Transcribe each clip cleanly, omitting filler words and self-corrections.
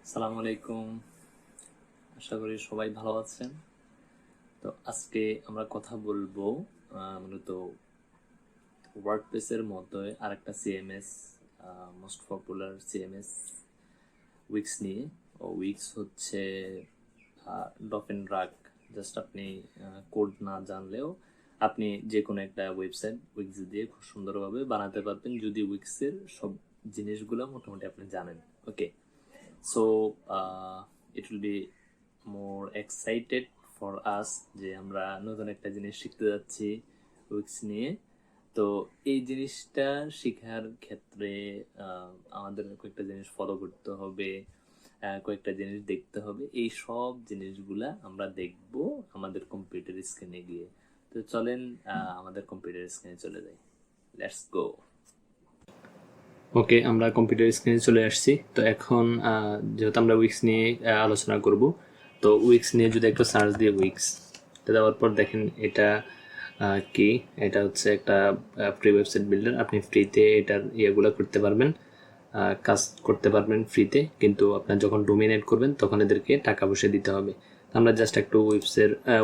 আসসালামু আলাইকুম। আশা করি সবাই ভালো আছেন। তো আজকে আমরা কথা বলবো মূলত ওয়ার্ডপ্রেসের মধ্যে আরেকটা CMS, most popular CMS weeks নিয়ে। উইক্স হচ্ছে ড্রপ এন্ড ড্রাগ। জাস্ট আপনি কোড না জানলেও আপনি যে কোনো একটা ওয়েবসাইট উইক্স দিয়ে খুব সুন্দরভাবে বানাতে পারবেন যদি উইক্সের সব জিনিসগুলো মোটামুটি আপনি জানেন। ওকে, so it will be more excited for us যে আমরা নতুন একটা জিনিস শিখতে যাচ্ছি উইক্স নিয়ে। তো এই জিনিসটা শেখার ক্ষেত্রে আমাদের কয়েকটা জিনিস ফলো করতে হবে, কয়েকটা জিনিস দেখতে হবে। এই সব জিনিসগুলা আমরা দেখব আমাদের কম্পিউটার স্ক্রিনে গিয়ে। তো চলেন আমাদের কম্পিউটার স্ক্রিনে চলে যাই। Let's go. ওকে, আমরা কম্পিউটার স্ক্রিনে চলে আসছি। তো এখন যেহেতু আমরা উইক্স নিয়ে আলোচনা করব, তো উইক্স নিয়ে যদি একটু সার্চ দিয়ে উইক্স দেওয়ার পর দেখেন এটা কি, এটা হচ্ছে একটা ফ্রি ওয়েবসাইট বিল্ডার। আপনি ফ্রিতে এটার ইয়েগুলো করতে পারবেন, কাজ করতে পারবেন ফ্রিতে, কিন্তু আপনার যখন ডোমেইন এড করবেন তখন এদেরকে টাকা পয়সা দিতে হবে। আমরা জাস্ট একটু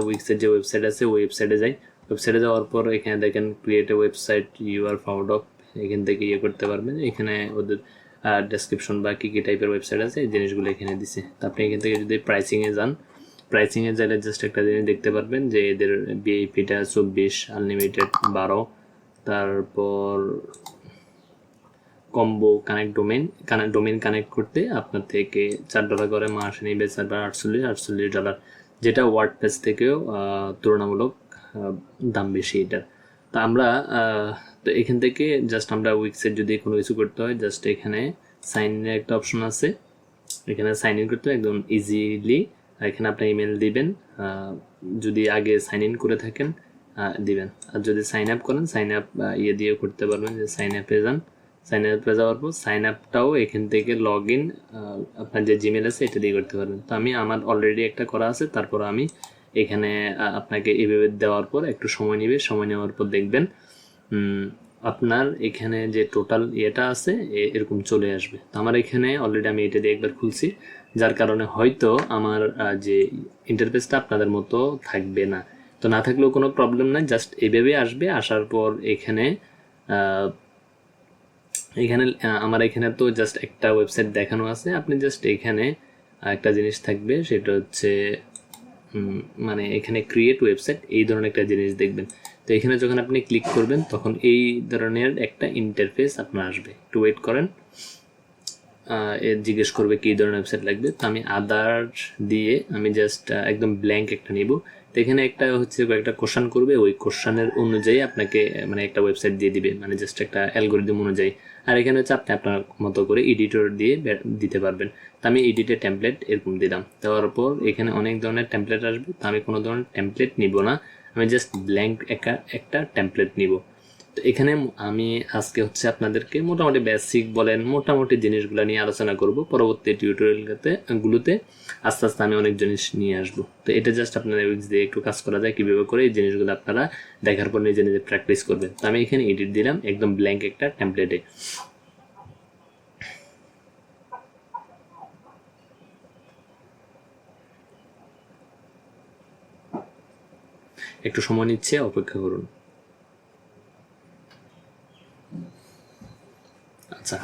উইক্সের যে ওয়েবসাইট আছে ওই ওয়েবসাইটে যাই। ওয়েবসাইটে যাওয়ার পর এখানে দেখেন create a website you are found of, এখান থেকে ইয়ে করতে পারবেন। এখানে ওদের ডেসক্রিপশন বা কী কী টাইপের ওয়েবসাইট আছে এই জিনিসগুলো এখানে দিছে। তো আপনি এখান থেকে যদি প্রাইসিংয়ে যান, প্রাইসিংয়ে যাইলে জাস্ট একটা জিনিস দেখতে পারবেন যে এদের ভিআইপিটা 24, আনলিমিটেড 12, তারপর কম্বো কানেক্ট ডোমেইন কানেক্ট করতে আপনার থেকে $4 করে মাসে নিবে, $48 যেটা ওয়ার্ডপ্রেস থেকেও তুলনামূলক দাম বেশি এটার। তো আমরা তো এখান থেকে জাস্ট আমরা উইক্সের যদি কোনো কিছু করতে হয় জাস্ট এখানে সাইন ইনের একটা অপশন আছে, এখানে সাইন ইন করতে একদম ইজিলি এখানে আপনি ইমেল দিবেন, যদি আগে সাইন ইন করে থাকেন দিবেন, আর যদি সাইন আপ করেন সাইন আপ ইয়ে দিয়ে করতে পারবেন। যে সাইন আপে যান, সাইন আপে যাওয়ার পর সাইন আপটাও এখান থেকে লগ ইন আপনার যে জিমেল আছে এটা দিয়ে করতে পারবেন। তো আমার অলরেডি একটা করা আছে, তারপর আমি এখানে আপনাকে এইভাবে দেওয়ার পর একটু সময় নেবে, সময় নেওয়ার পর দেখবেন আপনার এখানে যে টোটাল ইয়েটা আছে এরকম চলে আসবে। তো আমার এখানে অলরেডি আমি এটা দিয়ে একবার খুলছি, যার কারণে হয়তো আমার যে ইন্টারফেসটা আপনাদের মতো থাকবে না। তো না থাকলেও কোনো প্রবলেম নাই, জাস্ট এইভাবে আসবে। আসার পর এখানে আমার এখানে তো জাস্ট একটা ওয়েবসাইট দেখানো আছে, আপনি জাস্ট এখানে একটা জিনিস থাকবে, সেটা হচ্ছে মানে এখানে ক্রিয়েট ওয়েবসাইট এই ধরনের একটা জিনিস দেখবেন। তো এখানে যখন আপনি ক্লিক করবেন তখন এই ধরনের একটা ইন্টারফেস আপনার আসবে। একটু ওয়েট করেন, জিজ্ঞেস করবে কী ধরনের ওয়েবসাইট লাগবে। তো আমি আদার দিয়ে আমি জাস্ট একদম ব্ল্যাঙ্ক একটা নিব। তো এখানে একটা হচ্ছে কয়েকটা কোশ্চান করবে, ওই কোশ্চানের অনুযায়ী আপনাকে মানে একটা ওয়েবসাইট দিয়ে দিবে, মানে জাস্ট একটা অ্যালগোরিদম অনুযায়ী। আর এখানে হচ্ছে আপনি আপনার মতো করে এডিটর দিয়ে দিতে পারবেন। তো আমি এডিটে টেমপ্লেট এরকম দিলাম, দেওয়ার পর এখানে অনেক ধরনের টেমপ্লেট আসবে। তো আমি কোনো ধরনের টেমপ্লেট নিব না, আমি জাস্ট ব্ল্যাঙ্ক একটা টেমপ্লেট নিব। তো এখানে আমি আজকে হচ্ছে আপনাদেরকে মোটামুটি বেসিক বলেন মোটামুটি জিনিসগুলো নিয়ে আলোচনা করব। পরবর্তী টিউটোরিয়ালগুলোতে আস্তে আস্তে আমি অনেক জিনিস নিয়ে আসবো। তো এটা জাস্ট আপনারা উইক্স দিয়ে একটু কাজ করা যায় কীভাবে করে এই জিনিসগুলো আপনারা দেখার পর নিজে নিজে প্র্যাকটিস করবেন। তো আমি এখানে এডিট দিলাম একদম ব্ল্যাঙ্ক একটা টেমপ্লেটে। একটু সময় নিচ্ছে, অপেক্ষা করুন। আচ্ছা,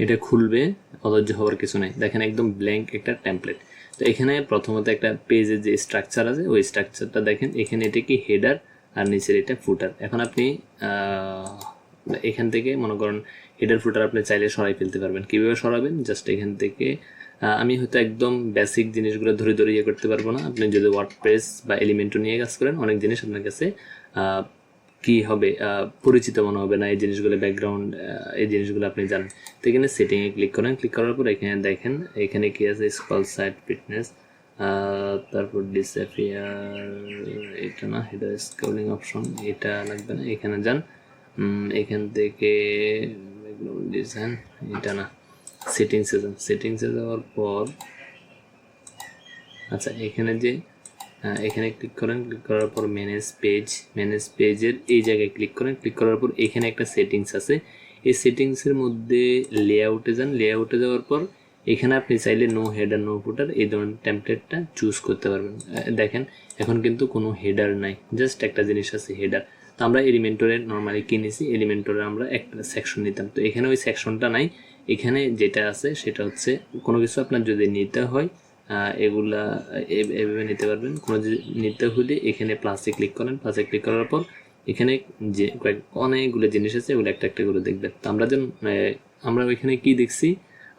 এটা খুলবে, অধৈর্য হওয়ার কিছু নাই। দেখেন একদম ব্ল্যাঙ্ক একটা টেমপ্লেট। তো এখানে প্রথমত একটা পেজের যে স্ট্রাকচার আছে ওই স্ট্রাকচারটা দেখেন। এখানে এটা কি হেডার আর নিচের এটা ফুটার। এখন আপনি এখান থেকে মনে করেন হেডার ফুটার আপনি চাইলে সরাই ফেলতে পারবেন। কীভাবে সরাবেন, জাস্ট এখান থেকে আমি হয়তো একদম বেসিক জিনিসগুলো ধরে ধরে ইয়ে করতে পারবো না। আপনি যদি ওয়ার্ডপ্রেস বা এলিমেন্টও নিয়ে কাজ করেন অনেক জিনিস আপনার কাছে কি হবে পরিচিত মনে হবে না, এই জিনিসগুলো ব্যাকগ্রাউন্ড এই জিনিসগুলো আপনি জানেন। তো এখানে সেটিংয়ে ক্লিক করেন, ক্লিক করার পর এখানে দেখেন এখানে কি আছে, স্ক্রল সাইট ফিটনেস, তারপর ডিসঅ্যাপিয়ার, এটা না, এটা স্ক্রলিং অপশন, এটা লাগবে না। এখানে যান, এখান থেকে ব্যাকগ্রাউন্ড ডিজাইন, এটা না, সেটিংসে যান। সেটিংসে যাওয়ার পর আচ্ছা এখানে যে এখানে ক্লিক করেন, ক্লিক করার পর ম্যানেজ পেজের এই জায়গায় ক্লিক করেন। ক্লিক করার পর এখানে একটা সেটিংস আছে, এই সেটিংসের মধ্যে লেআউটে যান, লেআউটে যাওয়ার পর এখানে আপনি চাইলে নো হেডার নো ফুটার এই ধরনের টেমপ্লেটটা চুজ করতে পারবেন। দেখেন এখন কিন্তু কোনো হেডার নাই, জাস্ট একটা জিনিস আছে হেডার। তো আমরা এলিমেন্টরে নর্মালি কিনেছি, এলিমেন্টরে আমরা একটা সেকশন নিতাম, তো এখানে ওই সেকশনটা নাই। এখানে যেটা আছে সেটা হচ্ছে কোনো কিছু আপনার যদি নিতে হয় এগুলা এভাবে নিতে পারবেন। কোনো নিতে হলে এখানে প্লাসে ক্লিক করেন, প্লাসে ক্লিক করার পর এখানে যে অনেকগুলো জিনিস আছে এগুলো একটা একটা করে দেখবেন। তো আমরা ওইখানে কি দেখছি,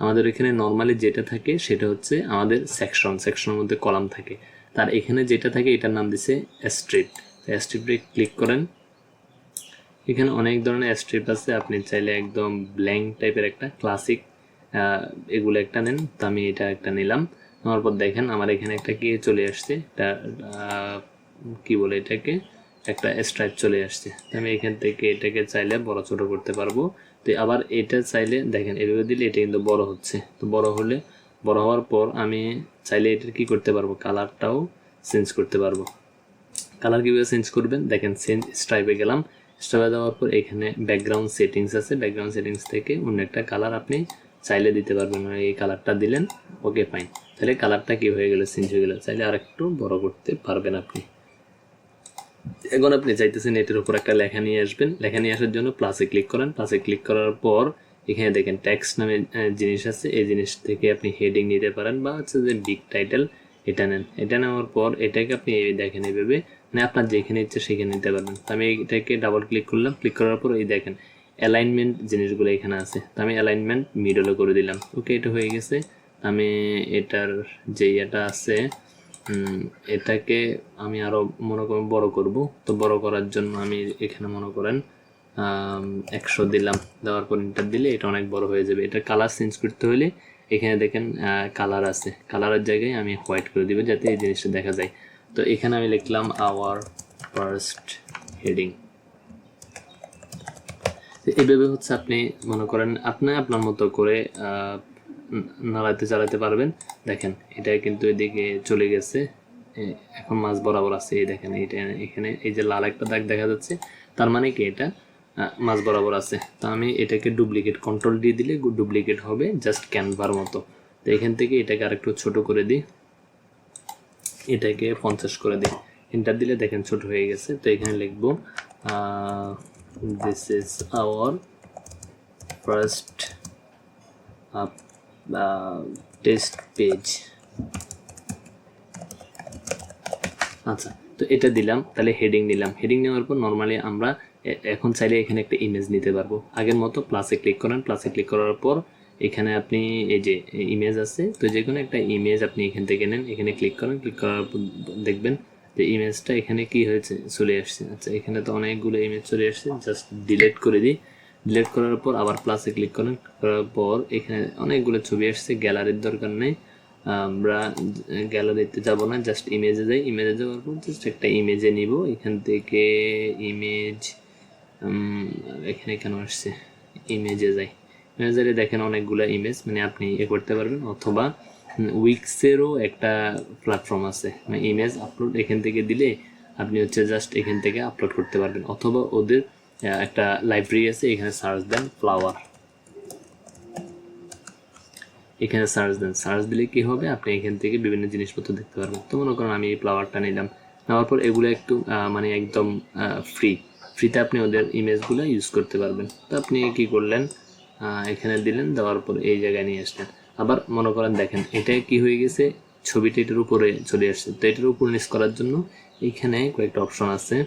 আমাদের এখানে নর্মালি যেটা থাকে সেটা হচ্ছে আমাদের সেকশনের মধ্যে কলাম থাকে। তার এখানে যেটা থাকে এটার নাম দিছে স্ট্রিপ। স্ট্রিপে ক্লিক করেন, এখানে অনেক ধরনের স্ট্রিপ আছে, আপনি চাইলে একদম ব্ল্যাঙ্ক টাইপের একটা ক্লাসিক এগুলো একটা নেন। তো আমি এটা একটা নিলাম, নেওয়ার পর দেখেন আমার এখানে একটা কি চলে আসছে, এটা কি বলে এটাকে, একটা স্ট্রাইপ চলে আসছে। তো আমি এখান থেকে এটাকে চাইলে বড় ছোট করতে পারবো। তো আবার এটা চাইলে দেখেন এভাবে দিলে এটা কিন্তু বড় হচ্ছে। তো বড় হওয়ার পর আমি চাইলে এটার কি করতে পারবো, কালারটাও চেঞ্জ করতে পারবো। কালার কীভাবে চেঞ্জ করবেন দেখেন, চেঞ্জ স্ট্রাইপে গেলাম, স্ট্রাইপে যাওয়ার পর এখানে ব্যাকগ্রাউন্ড সেটিংস আছে, ব্যাকগ্রাউন্ড সেটিংস থেকে অন্য একটা কালার আপনি চাইলে দিতে পারবেন। এই কালারটা দিলেন, ওকে ফাইন, তাহলে কালারটা কি হয়ে গেল, চেঞ্জ হয়ে গেল। চাইলে আর একটু বড় করতে পারবেন আপনি। এখন আপনি চাইতেছেন এটার উপর একটা লেখা নিয়ে আসবেন, লেখা নিয়ে আসার জন্য প্লাসে ক্লিক করেন, প্লাসে ক্লিক করার পর এখানে দেখেন টেক্সট নামে জিনিস আছে, এই জিনিস থেকে আপনি হেডিং নিতে পারেন বা হচ্ছে যে বিগ টাইটেল এটা নেন। এটা নেওয়ার পর এটাকে আপনি দেখেন এইভাবে মানে আপনার যেখানে ইচ্ছে সেখানে নিতে পারবেন। তো আমি এটাকে ডাবল ক্লিক করলাম, ক্লিক করার পর এই দেখেন অ্যালাইনমেন্ট জিনিসগুলো এখানে আছে। তো আমি অ্যালাইনমেন্ট মিডলে করে দিলাম, ওকে এটা হয়ে গেছে। আমি এটার যে ইয়েটা আছে এটাকে আমি আরও মনে করেন বড় করব। তো বড় করার জন্য আমি এখানে মনে করেন 100 দিলাম, দেওয়ার পর ইন্টার দিলে এটা অনেক বড় হয়ে যাবে। এটা কালার চেঞ্জ করতে হলে এখানে দেখেন কালার আছে, কালারের জায়গায় আমি হোয়াইট করে দিব যাতে এই জিনিসটা দেখা যায়। তো এখানে আমি লিখলাম আওয়ার ফার্স্ট হেডিং। এইভাবে হচ্ছে আপনি মনে করেন আপনি আপনার মতো করে নাড়াতে চালাতে পারবেন। দেখেন এটা কিন্তু এদিকে চলে গেছে, এখন মাঝ বরাবর আছে। এই দেখেন এইটা এখানে এই যে লাল একটা দাগ দেখা যাচ্ছে, তার মানে কি এটা মাঝ বরাবর আছে। তো আমি এটাকে ডুপ্লিকেট কন্ট্রোল দিয়ে দিলে ডুপ্লিকেট হবে জাস্ট ক্যানভার মতো। তো এখান থেকে এটাকে আরেকটু ছোট করে দিই, এটাকে 50 করে দিই, এন্টার দিলে দেখেন ছোট হয়ে গেছে। তো এখানে লিখবো this is our first test page. আচ্ছা, তো এটা দিলাম, তাহলে হেডিং নিলাম। হেডিং নেওয়ার পর নর্মালি আমরা এখন চাইলে এখানে একটা ইমেজ নিতে পারবো। আগের মতো প্লাসে ক্লিক করেন, প্লাসে ক্লিক করার পর এখানে আপনি এই যে ইমেজ আছে, তো যে কোনো একটা ইমেজ আপনি এখান থেকে নেন, এখানে ক্লিক করেন, ক্লিক করার পর দেখবেন যে ইমেজটা এখানে কি হয়েছে, চলে আসছে। আচ্ছা, এখানে তো অনেকগুলো ইমেজ চলে আসছে, জাস্ট ডিলিট করে দিই। ডিলিট করার পর আবার প্লাসে ক্লিক করেন, করার পর এখানে অনেকগুলো ছবি আসছে, গ্যালারির দরকার নেই, আমরা গ্যালারিতে যাব না, জাস্ট ইমেজে যাই। ইমেজে যাওয়ার পর জাস্ট একটা ইমেজে নিব এখান থেকে, ইমেজ এখানে কেন আসছে, ইমেজে যাই। ইমেজে দেখেন অনেকগুলো ইমেজ মানে আপনি করতে পারবেন। অথবা উইক্সেরও একটা প্ল্যাটফর্ম আছে, মানে ইমেজ আপলোড এখান থেকে দিলে আপনি হচ্ছে জাস্ট এখান থেকে আপলোড করতে পারবেন। অথবা ওদের একটা লাইব্রেরি আছে, এখানে সার্চ দেন ফ্লাওয়ার, এখানে সার্চ দেন, সার্চ দিলে কি হবে, আপনি এখান থেকে বিভিন্ন জিনিসপত্র দেখতে পারবেন। তো মনে করেন আমি এই ফ্লাওয়ারটা নিলাম, নেওয়ার পর এগুলো একটু মানে একদম ফ্রিতে আপনি ওদের ইমেজগুলো ইউজ করতে পারবেন। তো আপনি কি করলেন, এখানে দিলেন, দেওয়ার পর এই জায়গায় নিয়ে আসলেন। আবার মনে করেন দেখেন এটা কি হয়ে গেছে, ছবিটা এটার উপরে চলে আসছে। তো এটার উপর নিচ করার জন্য এখানে কয়েকটা অপশন আছে,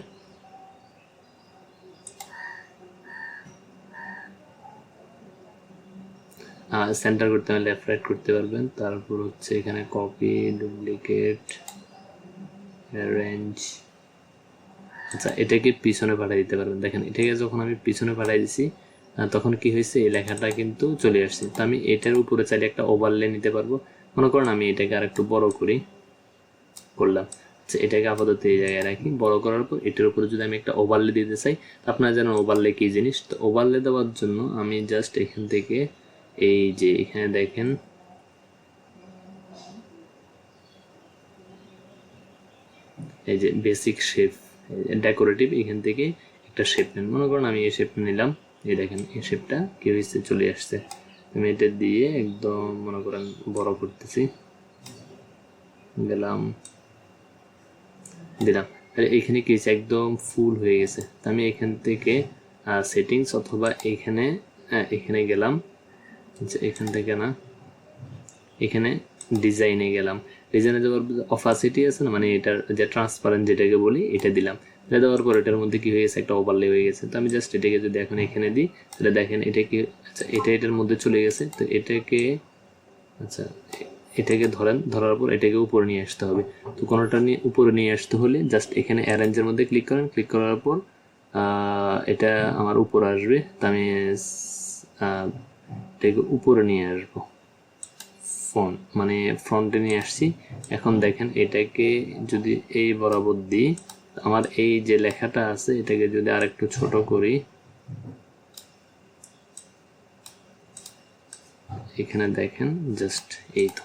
সেন্টার করতে হলে লেফট রাইট করতে পারবেন। তারপর হচ্ছে এখানে কপি, ডুপ্লিকেট, অ্যারেঞ্জ। আচ্ছা, এটাকে পিছনে পাঠিয়ে দিতে পারবেন। দেখেন এটাকে যখন আমি পিছনে পাঠিয়ে দিছি তখন কি হয়েছে, এই লেখাটা কিন্তু চলে আসছে। তো আমি এটার উপরে চাইলে একটা ওভারলে নিতে পারবো। মনে করেন আমি এটাকে আর একটু বড় করলাম। আচ্ছা, এটাকে আপাতত এই জায়গায় রাখি। বড় করার পর এটার উপরে যদি আমি একটা ওভারলে দিতে চাই, আপনারা জানেন ওভারলে কি জিনিস। তো ওভারলে দেওয়ার জন্য আমি জাস্ট এখান থেকে এই যে এখানে দেখেন এই যে বেসিক শেপ, ডেকোরেটিভ, এখান থেকে একটা শেপ নেন। মনে করেন আমি এই শেপ নিলাম, এই দেখেন এই শেপটা কি হয়েছে, চলে আসছে। আমি এটা দিয়ে একদম মনে করেন বড় করতেছি, দিলাম। তাহলে এখানে কি হয়েছে, একদম ফুল হয়ে গেছে। তো আমি এখান থেকে সেটিংস অথবা এখানে গেলাম, এখান থেকে না, এখানে ডিজাইনে গেলাম। ডিজাইনে যাওয়ার অপাসিটি আছে না, মানে এটার যে ট্রান্সপারেন্ট যেটাকে বলি, এটা দিলাম। এটা দেওয়ার পর এটার মধ্যে কি হয়ে গেছে, একটা ওভারলে হয়ে গেছে। তো আমি জাস্ট এটাকে যদি এখন এখানে দিই, তাহলে দেখেন এটা কি, আচ্ছা এটা এটার মধ্যে চলে গেছে। তো এটাকে, আচ্ছা এটাকে ধরার পর এটাকে উপরে নিয়ে আসতে হবে। তো কোনোটা নিয়ে উপরে নিয়ে আসতে হলে জাস্ট এখানে অ্যারেঞ্জের মধ্যে ক্লিক করেন। ক্লিক করার পর এটা আমার উপরে আসবে। তো আমি এটাকে উপরে নিয়ে আসবো, মানে ফ্রন্টে নিয়ে আসছি। এখন দেখেন এটাকে যদি এই বরাবর দিই, আমার এই যে লেখাটা আছে এটাকে যদি আরেকটু ছোট করি, এখানে দেখেন জাস্ট এই তো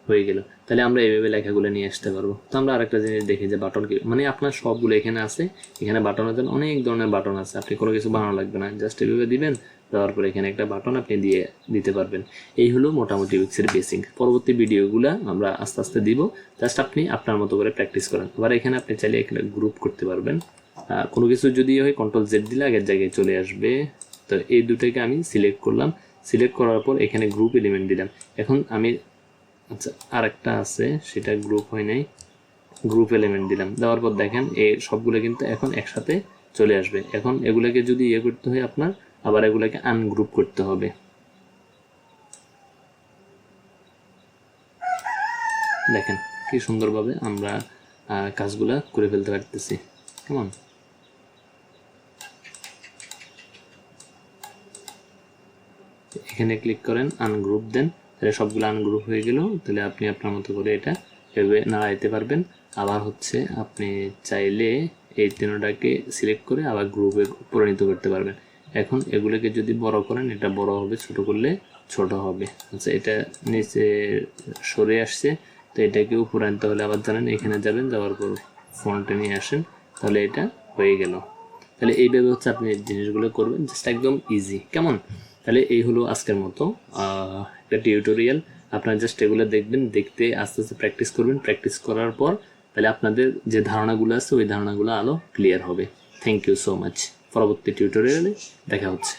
হয়ে গেল। তাহলে আমরা এইভাবে লেখাগুলো নিয়ে আসতে পারবো। তো আমরা আরেকটা জিনিস দেখি যে বাটন কি, মানে আপনার সবগুলো এখানে আছে। এখানে বাটনের জন্য অনেক ধরনের বাটন আছে, আপনি কোনো কিছু বানানো লাগবে না, জাস্ট এইভাবে দিবেন। দেওয়ার পর এখানে একটা বাটন আপনি দিতে পারবেন। এই হলো মোটামুটি উইক্সের বেসিক। পরবর্তী ভিডিওগুলো আমরা আস্তে আস্তে দিব, জাস্ট আপনি আপনার মতো করে প্র্যাকটিস করেন। আবার এখানে আপনি চাইলে এখানে গ্রুপ করতে পারবেন। কোনো কিছু যদি হয় Ctrl Z দিলে আগের জায়গায় চলে আসবে। তো এই দুটোকে আমি সিলেক্ট করলাম। সিলেক্ট করার পর এখানে গ্রুপ এলিমেন্ট দিলাম। এখন আমি, আচ্ছা আরেকটা আছে, সেটা গ্রুপ হয় নাই, গ্রুপ এলিমেন্ট দিলাম। দেওয়ার পর দেখেন এই সবগুলো কিন্তু এখন একসাথে চলে আসবে। এখন এগুলোকে যদি করতে হয় আপনার, আবার এগুলোকে আনগ্রুপ করতে হবে। দেখেন কি সুন্দরভাবে আমরা কাজগুলা করে ফেলতে পারতেছি। কেমন, এখানে ক্লিক করেন, আনগ্রুপ দেন, তাহলে সবগুলো আনগ্রুপ হয়ে গেল। তাহলে আপনি আপনার মতো করে এটা এভাবে নাড়াইতে পারবেন। আবার হচ্ছে আপনি চাইলে এই তিনটাকে সিলেক্ট করে আবার গ্রুপে পরিণত করতে পারবেন। এখন এগুলোকে যদি বড় করেন, এটা বড় হবে, ছোট করলে ছোট হবে। আচ্ছা এটা নিচে সরে আসছে, তো এটাকে উপরে আনতে হলে আবার জানেন এখানে যাবেন, যাওয়ার পর ফন্টে নিয়ে আসেন, তাহলে এটা হয়ে গেল। তাহলে এইভাবে হচ্ছে আপনি জিনিসগুলো করবেন, জাস্ট একদম ইজি। কেমন, তাহলে এই হলো আজকের মতো একটা টিউটোরিয়াল। আপনারা জাস্ট এগুলো দেখবেন, দেখতে আস্তে আস্তে প্র্যাকটিস করবেন। প্র্যাকটিস করার পর তাহলে আপনাদের যে ধারণাগুলো আছে ওই ধারণাগুলো আরও ক্লিয়ার হবে। Thank you so much. পরবর্তী টিউটোরিয়ালে দেখা হচ্ছে।